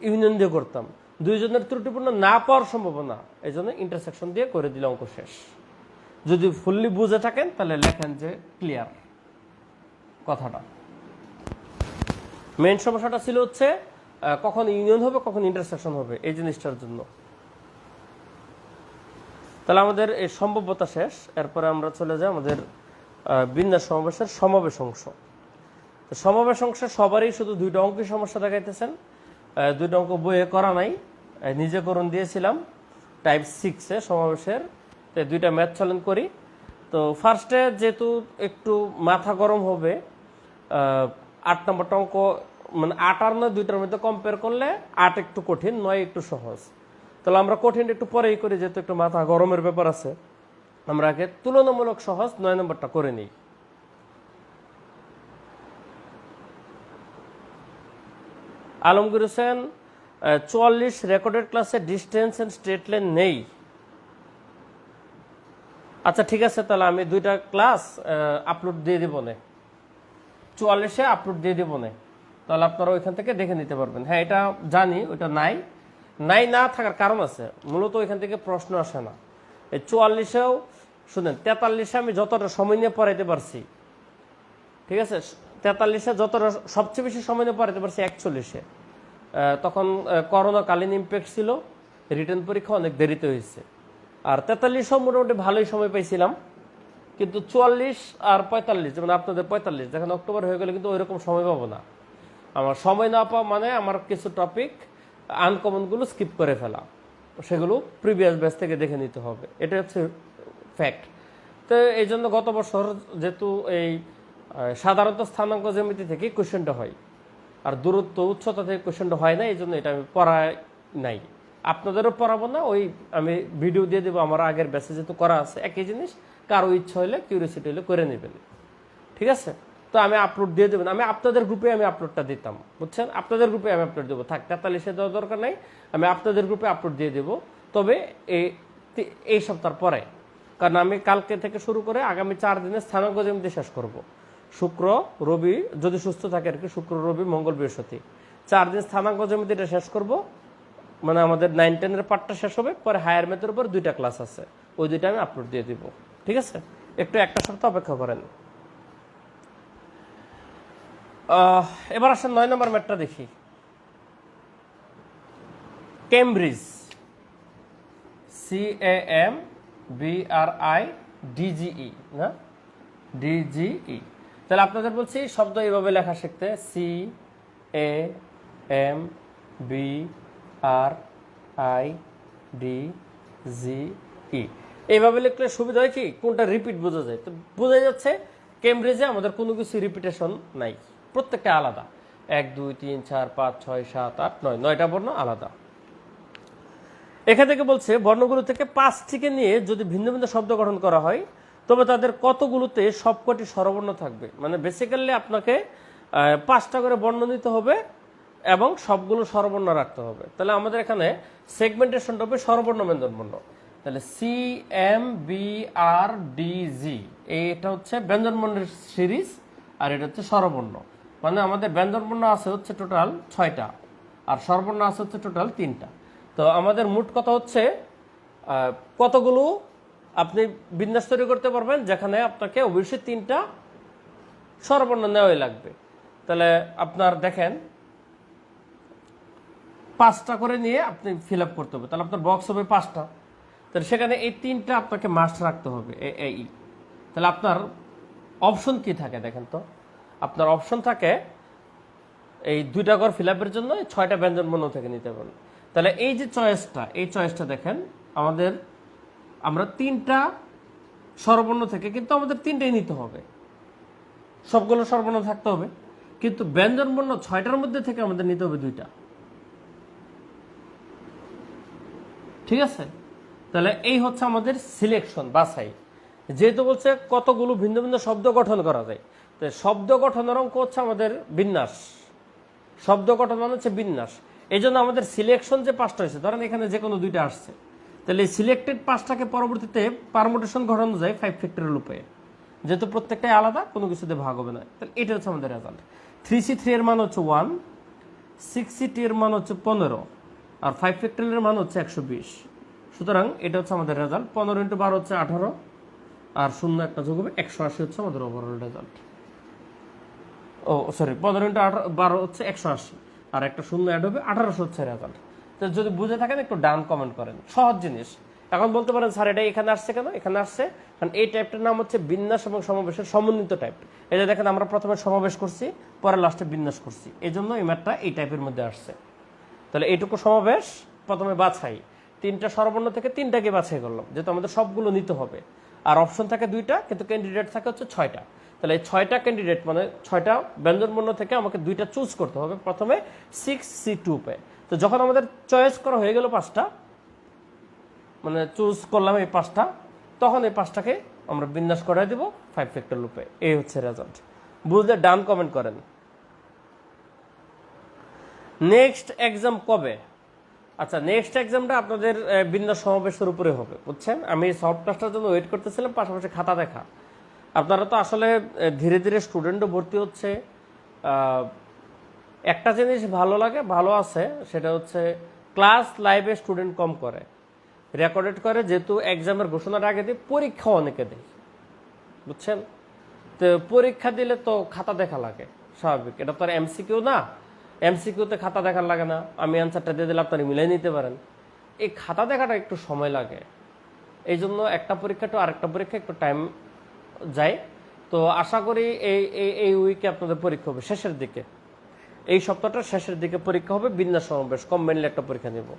ইউনিয়ন দিয়ে করতাম। দুইজনের ত্রুটিপূর্ণ না পাওয়ার সম্ভাবনা, এই জন্য ইন্টারসেকশন দিয়ে করে দিলে অঙ্ক শেষ। যদি ফুললি বুঝে থাকেন তাহলে লেখেন যে ক্লিয়ার কথাটা। মেইন সমস্যাটা ছিল হচ্ছে কখন ইউনিয়ন হবে কখন ইন্টারসেকশন হবে, এই জিনিসটার জন্য। তাহলে আমাদের এই সম্ভাব্যতা শেষ। এরপরে আমরা চলে যাই আমাদের বিন্যাস সমাবেশের সমাবেশ অংশ। তো সমাবেশ অংশে সবারই শুধু 2টা অঙ্কের সমস্যা দেখাইতেছেন। 2টা অঙ্ক বইয়ে করা নাই, নিজে করণ দিয়েছিলাম টাইপ 6-এ সমাবেশের। তো 2টা ম্যাথ চ্যালেঞ্জ করি। তো ফার্স্টে যেহেতু একটু মাথা গরম হবে, 8 নম্বরটা অঙ্ক মানে 8 আর 9 2টার মধ্যে কম্পেয়ার করলে 8 একটু কঠিন, 9 একটু সহজ। তাহলে আমরা কঠিন একটু পরেই করি, যেহেতু একটু মাথা গরমের ব্যাপার আছে। আমরা আগে তুলনামূলক সহজ 9 নম্বরটা করে নিই। আলমগীর হোসেন 44 রেকর্ডেড ক্লাসে ডিস্টেন্স এন্ড স্ট্রেট লাইন নেই। আচ্ছা ঠিক আছে, তাহলে আমি 2টা ক্লাস আপলোড দিয়ে দিব না, 44-এ আপলোড দিয়ে দিব না, তাহলে আপনারা ওইখান থেকে দেখে নিতে পারবেন। হ্যাঁ এটা জানি, ওইটা নাই না থাকার কারণ আছে, মূলত ওইখান থেকে প্রশ্ন আসে না। এই 44-এও শুনেন, 43-এ আমি যতটা সময় নিয়ে পড়াইতে পারছি, ঠিক আছে, 43-এ যতটা সবচেয়ে বেশি সময় নিয়ে পড়াইতে পারছি 41-এ। তখন করোনাকালীন ইম্প্যাক্ট ছিল, রিটেন পরীক্ষা অনেক দেরিতে হয়েছে। আর 43-এও মোটামুটি ভালোই সময় পাইছিলাম, কিন্তু 44 আর 45, যেমন আপনাদের 45 দেখেন অক্টোবর হয়ে গেলে কিন্তু ওইরকম সময় পাবো না। আমার সময় না পাওয়া মানে আমার কিছু টপিক আনকমনগুলো স্কিপ করে ফেলা, সেগুলো প্রিভিয়াস ব্যাচ থেকে দেখে নিতে হবে, এটা হচ্ছে ফ্যাক্ট। তো এই জন্য গত বছর যেহেতু এই সাধারণত স্থানাঙ্ক জ্যামিতি থেকে কোশ্চেনটা হয়, আর দূরত্ব উচ্চতা থেকে কোশ্চেনটা হয় না, এই জন্য এটা আমি পড়াই নাই। আপনাদেরও পড়াবো না, ওই আমি ভিডিও দিয়ে দেবো আমার আগের ব্যাচে যেহেতু করা আছে, একই জিনিস, কারো ইচ্ছা হলে কিউরিয়াসিটি হলে করে নেবেন, ঠিক আছে। তো আমি আপলোড দিয়ে দেবেন, আমি আপনাদের গ্রুপে আমি আপলোডটা দিতাম, বুঝছেন, আপনাদের গ্রুপে আমি আপলোড দেবো, থাক 43-এ দেওয়ার দরকার নাই, আমি আপনাদের গ্রুপে আপলোড দিয়ে দেবো। তবে এই সপ্তাহ পরে, কারণ আমি কালকে থেকে শুরু করে আগামী 4 দিনে স্থানাঙ্ক জ্যামিতি শেষ করব। শুক্র রবি যদি সুস্থ থাকে আর কি, শুক্র রবি মঙ্গল বৃহস্পতি 4 দিন স্থানাঙ্ক জ্যামিতিটা শেষ করব। মানে আমাদের 9-10-এর পার্টটা শেষ হবে, পরে হায়ার ম্যাথের উপর 2টা ক্লাস আছে, ওই 2টা আমি আপলোড দিয়ে দিব, ঠিক আছে। একটু একটা সপ্তাহ অপেক্ষা করেন। এবার আসেন 9 নম্বর ম্যাথটা দেখি। কেমব্রিজ, CAMBRIDGE না, DGE। তাহলে আপনাদের বলছি শব্দ এইভাবে লেখা শিখতে, CAMBRIDGE। এইভাবে লিখলে সুবিধা হয় কি, কোনটা রিপিট বোঝা যায়। তো বোঝা যাচ্ছে কেমব্রিজে আমাদের কোনো কিছু রিপিটেশন নাই, প্রত্যেকটা আলাদা, 1 2 3 4 5 6 7 8 9, 9টা বর্ণ আলাদা। এখান থেকে বলছে বর্ণগুলো থেকে 5টিকে নিয়ে যদি ভিন্ন ভিন্ন শব্দ গঠন করা হয়, তবে তাদের কতগুলোতে সবকটি স্বরবর্ণ থাকবে। মানে বেসিক্যালি আপনাকে 5টা করে বর্ণ নিতে হবে এবং সবগুলো স্বরবর্ণ রাখতে হবে। তাহলে আমাদের এখানে সেগমেন্টেশনটা হবে স্বরবর্ণ ব্যঞ্জনবর্ণ। তাহলে CMBRDG, এটা হচ্ছে ব্যঞ্জনবর্ণের সিরিজ, আর এটা হচ্ছে স্বরবর্ণ। মানে আমাদের ব্যঞ্জনবর্ণ আছে হচ্ছে টোটাল 6টা, আর স্বরবর্ণ আছে হচ্ছে টোটাল 3টা। তো আমাদের মোট কথা হচ্ছে কতগুলো আপনি বিন্যাস তৈরি করতে পারবেন, যেখানে আপনাকে অবশ্যই 3টা স্বরবর্ণ নেওয়াই লাগবে। তাহলে আপনার দেখেন 5টা করে নিয়ে আপনি ফিল আপ করতে হবে, তাহলে আপনার বক্স হবে 5টা। তাহলে সেখানে এই 3টা আপনাকে মাস্ট রাখতে হবে, এই। তাহলে আপনার অপশন কি থাকে দেখেন তো, আপনার অপশন থাকে এই 2টা ঘর ফিল আপের জন্য 6টা ব্যঞ্জনবর্ণ থেকে নিতে পারেন। তাহলে এই যে চয়েসটা, এই চয়েসটা দেখেন, আমরা 3টা স্বরবর্ণ থেকে, কিন্তু আমাদের 3টাই নিতে হবে, সবগুলো স্বরবর্ণ থাকতে হবে, কিন্তু ব্যঞ্জনবর্ণ 6টার মধ্যে থেকে আমাদের নিতে হবে 2টা, ঠিক আছে। তাহলে এই হচ্ছে আমাদের সিলেকশন, বাছাই। যেহেতু বলছে কতগুলো ভিন্ন ভিন্ন শব্দ গঠন করা যায়, তো শব্দ গঠনের অঙ্ক হচ্ছে আমাদের বিন্যাস, শব্দ গঠন মানে হচ্ছে বিন্যাস। এই জন্য আমাদের সিলেকশন যে 5টা হয়েছে, ধরেন এখানে যে কোনো 2টা আসছে, তাহলে এই সিলেক্টেড 5টাকে পরবর্তীতে পারমুটেশন ঘটানো যায় 5 ফ্যাক্টরিয়াল উপায়ে, যেহেতু প্রত্যেকটাই আলাদা, কোনো কিছুতে ভাগ হবে না। তাহলে এটা হচ্ছে আমাদের রেজাল্ট। 3C3 এর মান হচ্ছে 1, 6C2 এর মান হচ্ছে 15, আর 5 ফ্যাক্টরিয়াল এর মান হচ্ছে 120। সুতরাং এটা হচ্ছে আমাদের রেজাল্ট। 15 × 12 হচ্ছে 18, আর 0 একটা যোগ হবে 180 হচ্ছে আমাদের ওভারঅল রেজাল্ট। 15 × 12 হচ্ছে 180, আর একটা 0 অ্যাড হবে 1800 হচ্ছে রেজাল্ট। তো যদি বুঝে থাকেন একটু ডান কমেন্ট করেন, সহজ জিনিস। এখন বলতে পারেন স্যার এটা এখানে আসছে কেন? এখানে আসছে কারণ এই টাইপটার নাম হচ্ছে বিন্যাস এবং সমাবেশের সমন্বিত টাইপ। এই যে দেখেন আমরা প্রথমে সমাবেশ করছি, পরে লাস্টে বিন্যাস করছি, এই জন্য এই ম্যাথটা এই টাইপের মধ্যে আসছে। তাহলে এইটুকু সমাবেশ, প্রথমে বাছাই, তিনটা স্বরবর্ণ থেকে তিনটাকে বাছাই করলাম, যেহেতু আমাদের সবগুলো নিতে হবে। আর অপশন থাকে দুইটা, কিন্তু ক্যান্ডিডেট থাকে হচ্ছে 6টা। তাহলে এই 6টা ক্যান্ডিডেট মানে 6টা ব্যঞ্জনবর্ণ থেকে আমাকে দুইটা চুজ করতে হবে, প্রথমে 6C2 পে। তো যখন আমাদের চয়েস করা হয়ে গেল 5টা, মানে চুজ করলাম এই 5টা, তখন এই 5টাকে আমরা বিন্যাস করে দিব 5 ফ্যাক্টর লুপে। এই হচ্ছে রেজাল্ট। বুঝলে ডান কমেন্ট করেন। নেক্সট এক্সাম কবে? আচ্ছা, নেক্সট এক্সামটা আপনাদের বিন্যাস সমাবেশের উপরে হবে, বুঝছেন? আমি সলভ ক্লাসটার জন্য ওয়েট করতেছিলাম, পাশাপাশি খাতা দেখা। আপনারা তো আসলে ধীরে ধীরে স্টুডেন্টও ভর্তি হচ্ছে। একটা জিনিস ভালো লাগে, ভালো আছে, সেটা হচ্ছে ক্লাস লাইভে স্টুডেন্ট কম করে, রেকর্ডেড করে, যেহেতু এক্সামের ঘোষণার আগে দিয়ে পরীক্ষা অনেকে দেয়, বুঝছেন? তো পরীক্ষা দিলে তো খাতা দেখা লাগে, স্বাভাবিক। এটা তো আর এমসিকিউ না, এমসিকিউতে খাতা দেখার লাগে না, আমি অ্যান্সারটা দিয়ে দিলে আপনারা মিলাই নিতে পারেন। এই খাতা দেখাটা একটু সময় লাগে, এই জন্য একটা পরীক্ষা তো আরেকটা পরীক্ষা একটু টাইম যায়। তো আশা করি এই উইকে আপনাদের পরীক্ষা হবে শেষের দিকে, এই সপ্তাহটার শেষের দিকে পরীক্ষা হবে। বিন্যাস সমাবেশ কম্বাইনলি একটা পরীক্ষা নেব,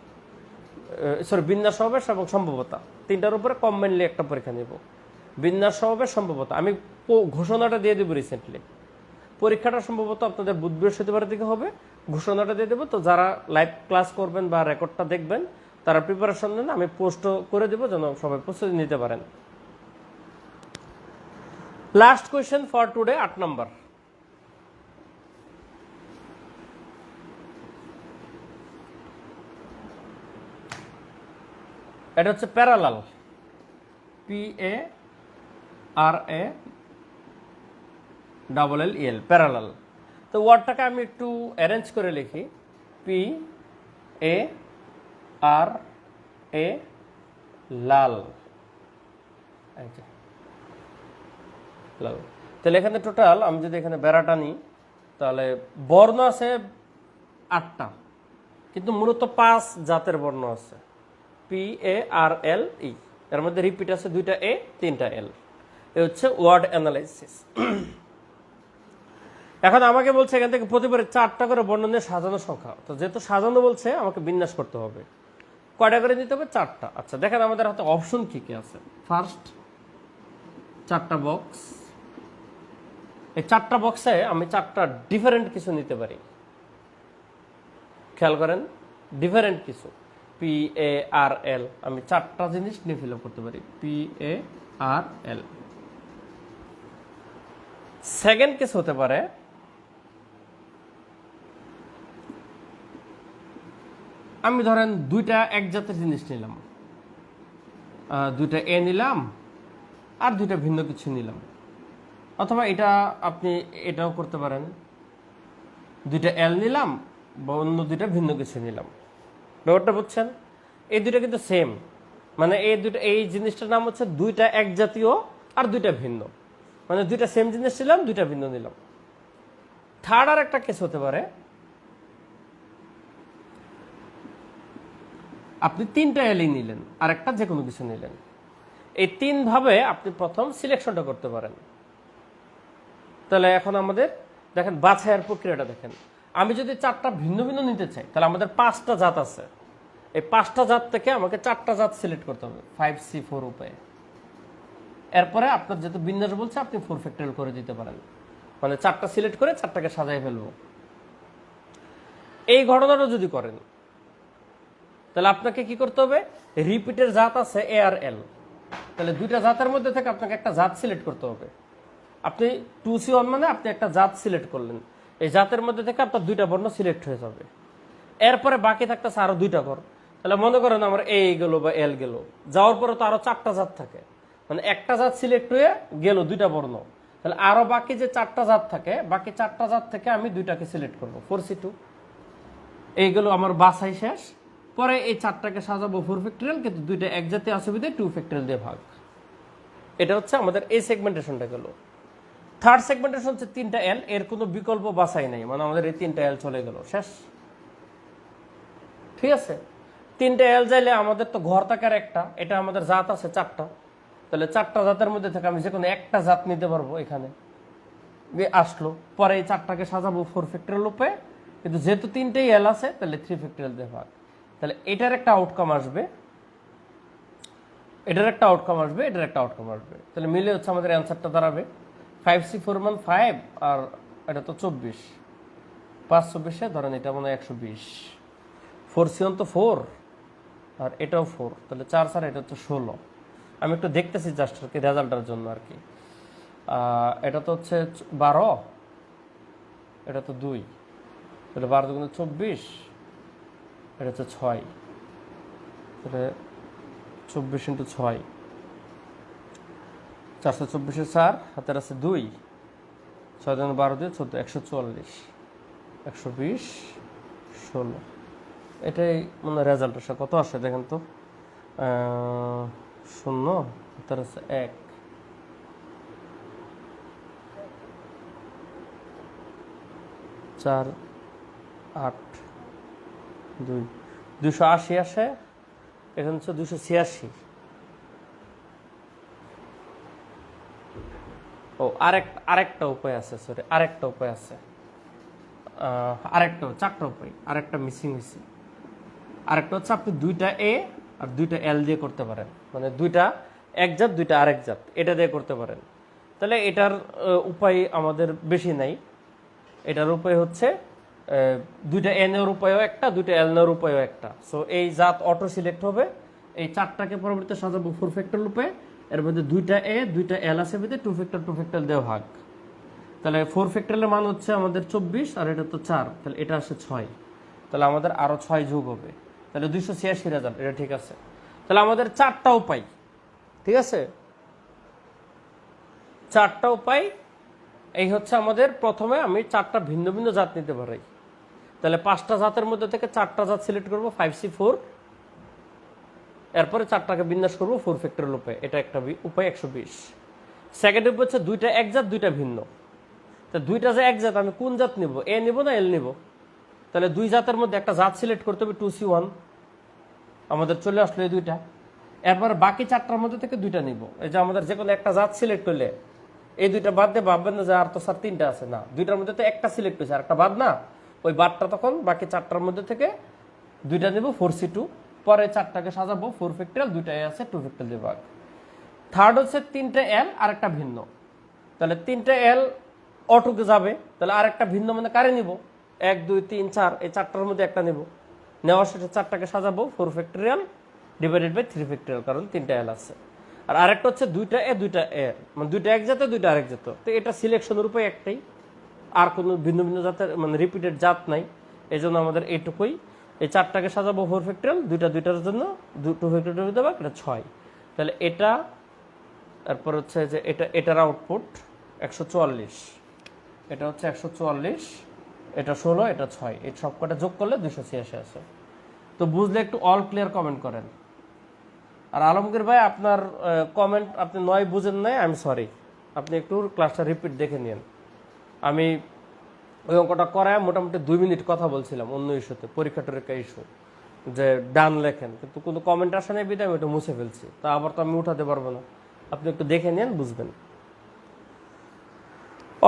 সরি বিন্যাস সমাবেশ এবং সম্ভবতা, তিনটার উপরে কম্বাইনলি একটা পরীক্ষা নেব। বিন্যাস সমাবেশ সম্ভবতা আমি ঘোষণাটা দিয়ে দেবো রিসেন্টলি। পরীক্ষাটা সম্ভবত আপনাদের বুধ বৃহস্পতিবারের দিকে হবে, ঘোষণাটা দিয়ে দেবো। তো যারা লাইভ ক্লাস করবেন বা রেকর্ডটা দেখবেন তারা প্রিপারেশন নেন, আমি পোস্ট করে দেবো যেন সবাই প্রস্তুতি নিতে পারেন। লাস্ট কোয়েশ্চেন ফর টুডে, 8 নম্বর। এটা হচ্ছে প্যারালাল, PARALLEL, প্যারালাল। তো ওয়ার্ডটাকে আমি একটু অ্যারেঞ্জ করে লিখি, PARA লাল, লাল। তাহলে এখানে টোটাল আমি যদি এখানে বেড়াটা নিই, তাহলে বর্ণ আছে 8টা, কিন্তু মূলত 5 জাতের বর্ণ আছে, PARLE। এর মধ্যে রিপিট আছে 2টা A 3টা L। এ হচ্ছে ওয়ার্ড অ্যানালাইসিস। এখন আমাকে বলছে এখান থেকে প্রতিবারে 4টা করে বর্ণ নিয়ে সাজানো সংখ্যা। তো যেহেতু সাজানো বলছে, আমাকে বিন্যাস করতে হবে। কয়টা করে নিতে হবে? 4টা। আচ্ছা, দেখেন আমাদের হাতে অপশন কি কি আছে। ফার্স্ট 4টা বক্স, এই 4টা বক্সে আমি 4টা ডিফারেন্ট কিছু নিতে পারি। খেয়াল করেন, ডিফারেন্ট কিছু, PARL, আমি 4টা জিনিস নিয়ে ফিল আপ করতে পারি, PARL। সেকেন্ড কেস হতে পারে আমি ধরেন 2টা এক জাতের জিনিস নিলাম, 2টা A নিলাম আর 2টা ভিন্ন কিছু নিলাম। অথবা এটা আপনি এটাও করতে পারেন, 2টা L নিলাম বা অন্য 2টা ভিন্ন কিছু নিলাম। ব্যাপারটা বুঝছেন? এই 2টা কিন্তু সেম, মানে এই জিনিসটার নাম হচ্ছে 2টা এক জাতীয় আর 2টা ভিন্ন, মানে 2টা সেম জিনিস নিলাম, 2টা ভিন্ন নিলাম। থার্ড আর একটা কেস হতে পারে আপনি 3টা এলই নিলেন আর একটা যে কোনো কিছু নিলেন। এই 3 ভাবে আপনি প্রথম সিলেকশনটা করতে পারেন। তাহলে এখন আমাদের দেখেন বাছাইয়ের প্রক্রিয়াটা দেখেন। আমি যদি 4টা ভিন্ন ভিন্ন নিতে চাই, তাহলে আমাদের 5টা জাত আছে, এই 5টা জাত থেকে আমাকে 4টা জাত সিলেক্ট করতে হবে 5C4 উপায়ে। এরপরে আপনার যেহেতু বিন্যাস বলছে, আপনি 4 ফ্যাক্টরিয়াল করে দিতে পারেন, মানে 4টা সিলেক্ট করে 4টাকে সাজাই ফেলবো। এই ঘটনাটা যদি করেন, তাহলে আপনাকে কি করতে হবে? রিপিটের জাত আছে ARL, তাহলে 2টা জাতের মধ্যে থেকে আপনাকে একটা জাত সিলেক্ট করতে হবে। আপনি 2C1 মানে আপনি একটা জাত সিলেক্ট করলেন, এই জাতের মধ্যে থেকে আপনার 2টা বর্ণ সিলেক্ট হয়ে যাবে। এরপরে বাকি থাকতেছে আরো 2টা ঘর। তাহলে মনে করেন আমার A গেল বা L গেল, যাওয়ার পরে তো আরো 4টা জাত থাকে, মানে একটা জাত সিলেক্ট হয়ে গেল 2টা বর্ণ। তাহলে আরো বাকি যে 4টা জাত থাকে, বাকি 4টা জাত থেকে আমি 2টাকে সিলেক্ট করবো 4C2। এইগুলো আমার বাছাই শেষ। পরে এই 4টাকে সাজাবো 4 ফ্যাক্টরিয়াল, কিন্তু 2টা এক জাতীয় অসুবিধে 2 ফ্যাক্টরিয়াল দিয়ে ভাগ। এটা হচ্ছে আমাদের এই সেগমেন্টেশনটা গেল। থার্ড সেগমেন্টেশন হচ্ছে 3টা L, এর কোনো বিকল্প বাছাই নাই, মানে আমাদের এই 3টা L চলে গেল, শেষ। ঠিক আছে? তিনটা এল চাইলে আমাদের তো ঘর থাকার একটা, এটা আমাদের জাত আছে চারটা, তাহলে চারটা জাতের মধ্যে থেকে আমি যে কোনো একটা জাত নিতে পারবো। এখানে আসলো পরে এই চারটাকে সাজাবো 4 ফ্যাক্টরিয়াল রূপে, কিন্তু যেহেতু তিনটেই এল আছে তাহলে 3 ফ্যাক্টরিয়াল দিয়ে ভাগ। তাহলে এটার একটা আউটকাম আসবে, এটার একটা আউটকাম আসবে, এটার একটা আউটকাম আসবে, তাহলে মিলে হচ্ছে আমাদের অ্যান্সারটা দাঁড়াবে 5C4 মান 5, আর এটা তো 24, 5 24 ধরেন এটা মানে 120, 4C1 তো 4, আর এটাও 4, তাহলে 4 4 এটা হচ্ছে 16। আমি একটু দেখতেছি জাস্ট আর কি রেজাল্টের জন্য আর কি। এটা তো হচ্ছে 12, এটা তো 2, তাহলে 12 দুগুণে 24, এটা হচ্ছে 6, তাহলে 24 × 6, 424 4, হাতের আছে 2, 6 দুগুণে 12 দিয়ে 14, 144, 120, 16। এটাই মানে রেজাল্ট আসে। কত আসে দেখেন তো, 0, হাতের আছে 1, 4 8 2, 280 আসে। এখানে হচ্ছে 286। ও আরেকটা উপায় আছে, সরি আরেকটা উপায় আছে, আরেকটা 4টা উপায়, আরেকটা মিসিং হয়েছে। আরেকটা হচ্ছে আপনি 2টা এ আর 2টা এল দিয়ে করতে পারেন, মানে 2টা এক জাত 2টা আরেক জাত, এটা দিয়ে করতে পারেন। তাহলে এটার উপায় আমাদের বেশি নাই। এটার উপায় হচ্ছে 2টা এ নেওয়ার উপায়ও একটা, 2টা এল নেওয়ার উপায়ও একটা। সো এই জাত অটো সিলেক্ট হবে, এই 4টাকে পরবর্তীতে সাজাবো 4 ফ্যাক্টরিয়াল রূপে, এর মধ্যে 2টা এ 2টা এল আছে ভিতরে 2 ফ্যাক্টরিয়াল দেওয়া ভাগ। তাহলে 4 ফ্যাক্টরিয়ালের মান হচ্ছে আমাদের 24, আর এটা তো 4, তাহলে এটা আসে 6, তাহলে আমাদের আরো 6 যোগ হবে, তাহলে 286 রেজাল্ট। এটা ঠিক আছে। তাহলে আমাদের 4টা উপায়, ঠিক আছে, 4টা উপায়। এই হচ্ছে আমাদের প্রথমে আমি 4টা ভিন্ন ভিন্ন জাত নিতে পারি, তাহলে 5টা জাতের মধ্যে থেকে 4টা জাত সিলেক্ট করবো 5C4, এরপরে 4টাকে বিন্যাস করবো 4 ফ্যাক্টরিয়াল রূপে, এটা একটা উপায় 120। সেকেন্ড উপায় হচ্ছে 2টা এক জাত 2টা ভিন্ন। তা 2টা যে এক জাত আমি কোন জাত নিব, এ নিব না এল নিব? তাহলে 2 জাতের মধ্যে একটা জাত সিলেক্ট করতে হবে 2C1, আমাদের চলে আসলো এই 2টা। এরপর বাকি 4টার মধ্যে থেকে 2টা নিব। এই যে আমাদের যে কোনো একটা জাত সিলেক্ট করলে এই 2টা বাদ দিয়ে ভাববেন না যে আর তো স্যার 3টা আছে, না, 2টার মধ্যে তো একটা সিলেক্ট হয়েছে আর একটা বাদ না, ওই বাদটা তখন বাকি 4টার মধ্যে থেকে 2টা নিব 4C2, পরে 4টাকে সাজাবো 4 ফ্যাক্টরিয়াল, 2টা এ আছে 2 ফ্যাক্টরিয়াল দিয়ে ভাগ। থার্ড হচ্ছে 3টা এল আর একটা ভিন্ন, তাহলে 3টা এল অটোকে যাবে, তাহলে আর একটা ভিন্ন মানে কারে নিব, 1 2 3 4, এই 4টার মধ্যে একটা নিব, নেওয়ার শেষে 4টাকে সাজাবো 4 ফ্যাক্টরিয়াল ডিভাইডেড বাই 3 ফ্যাক্টরিয়াল, কারণ 3টা এল আছে। আর আরেকটা হচ্ছে 2টা এ 2টা এ, মানে 2টা এক জাতে 2টা আরেক জাত, তো এটা সিলেকশনের উপায় একটাই, আর কোনো ভিন্ন ভিন্ন জাতের মানে রিপিটেড জাত নাই, এই জন্য আমাদের এইটুকুই। এই 4টাকে সাজাবো 4 ফ্যাক্টরিয়াল, 2টার জন্য 2 ফ্যাক্টরিয়াল দিতে পারবো, এটা 6, তাহলে এটা, তারপর হচ্ছে যে এটার আউটপুট 144, এটা হচ্ছে 144, এটা 16, এটা 6, এই সবকটা যোগ করলে 286 আছে। তো বুঝলে একটু অল ক্লিয়ার কমেন্ট করেন। আর আলমগীর ভাই আপনার কমেন্ট আপনি 9 বুঝেন নাই, আমি সরি, আপনি একটু ক্লাসটা রিপিট দেখে নিন। আমি ওই অঙ্কটা করায় মোটামুটি 2 মিনিট কথা বলছিলাম অন্য ইস্যুতে, পরীক্ষা টরীক্ষা ইস্যু, যে ডান লেখেন, কিন্তু কোনো কমেন্ট আসে নাই বিধায় আমি ওটা মুছে ফেলছি, তা আবার তো আমি উঠাতে পারবো না, আপনি একটু দেখে নেন বুঝবেন।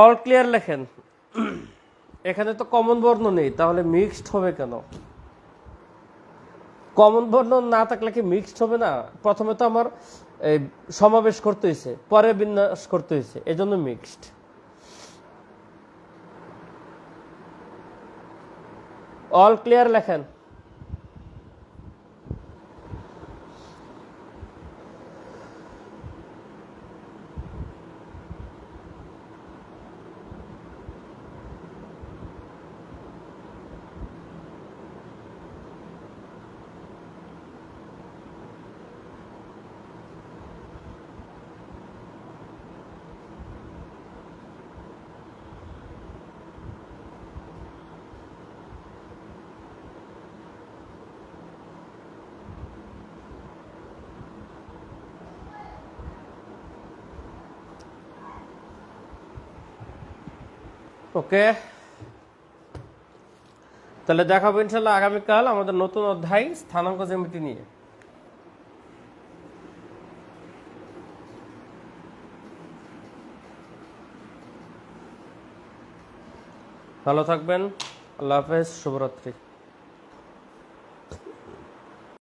অল ক্লিয়ার লেখেন। এখানে তো কমন বর্ণ নেই, তাহলে মিক্সড হবে কেন? কমন বর্ণ না থাকলে কি মিক্সড হবে না? প্রথমে তো আমার সমাবেশ করতে হয়েছে, পরে বিন্যাস করতে হয়েছে, এই জন্য মিক্সড। অল ক্লিয়ার লেখেন। ওকে, তাহলে দেখাবো ইনশাল্লাহ আগামীকাল আমাদের নতুন অধ্যায় স্থানাঙ্ক জ্যামিতি নিয়ে। ভালো থাকবেন। আল্লাহ হাফেজ, শুভরাত্রি।